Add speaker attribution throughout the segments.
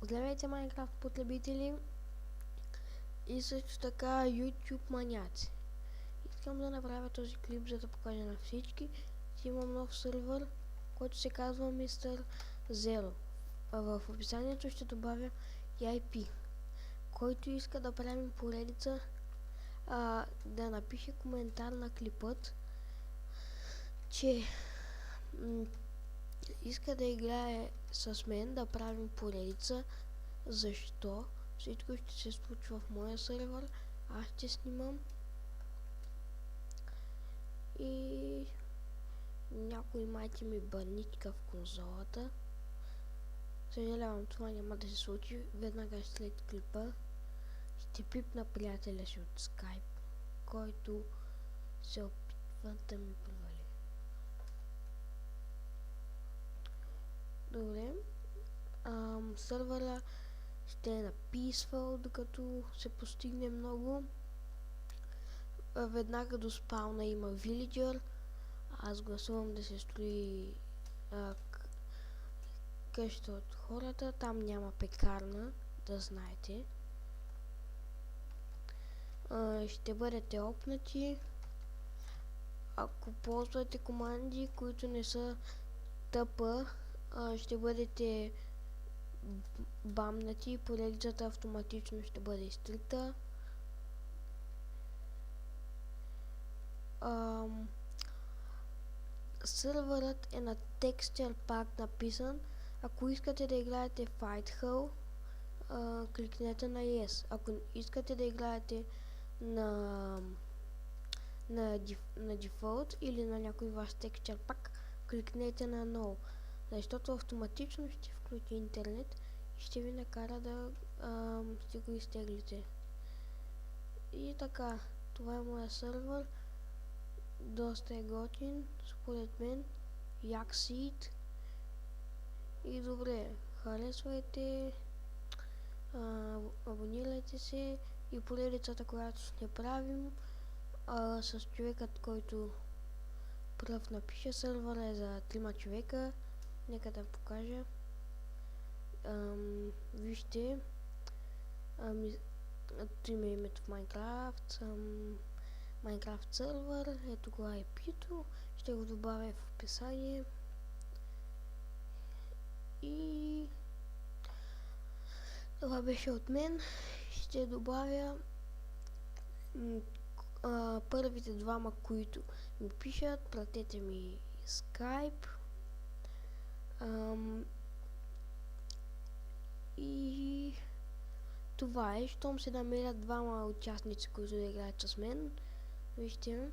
Speaker 1: Здравейте, Майнкрафт потребители и също така YouTube маняци. Искам да направя този клип, за да покажа на всички, че имам нов сървър, който се казва Mr. Zero. В описанието ще добавя и IP. Който иска да правим поредица, да напише коментар на клипът, че иска да играе с мен, да правим поредица. Защо? Всичко ще се случва в моя сървър. Аз ще снимам и някой майки ми баничка в конзолата. Съжалявам, това няма да се случи. Веднага след клипа ще пипна приятеля си от Skype, който се опитва да ми провали. Добре. Сървъра ще е на Peaceful, докато се постигне много. Веднага до спауна има Villager. Аз гласувам да се строи къща от хората. Там няма пекарна, да знаете. Ще бъдете опнати. Ако ползвате команди, които не са тъпа, ще бъдете бамнати и поредицата автоматично ще бъде изтрита. Сървърът е на Texture Pack написан. Ако искате да играете Fight Hall, кликнете на Yes. Ако искате да играете на Default или на някой ваш Texture Pack, кликнете на No. Защото автоматично ще включи интернет и ще ви накара да ще го изтеглите. И така, това е моя сървър. Доста е готин, според мен. Як сид. И добре, харесвайте, абонирайте се и поредицата, която ще правим с човекът, който пръв напише, сървъра е за 3 човека. Нека да покажа. Вижте, има името в Minecraft, Minecraft сервер, ето го IP-то, ще го добавя в описание. И това беше от мен. Ще добавя първите двама, които ми пишат, пратете ми Skype. И това е, щом се намерят двама участници, които да играят с мен. Вижте,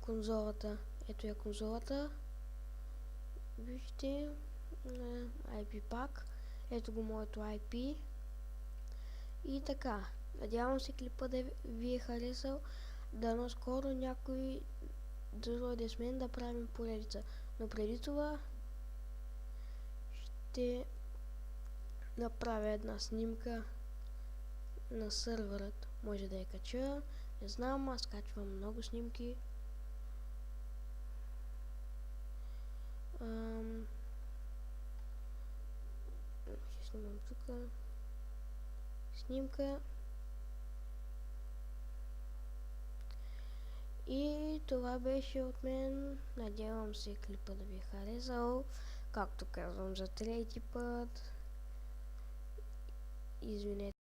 Speaker 1: конзолата, ето е конзолата. Вижте, IP пак, ето го моето IP. И така, надявам се клипа да ви е харесал. Дано скоро някой да дойде с мен да правим поредица. Но преди това ще направя една снимка на сървърът. Може да я кача. Не знам, аз качвам много снимки. Ще снимам тук снимка. И това беше от мен. Надявам се клипа да ви е харесал. Както казвам за трети път. Извинете.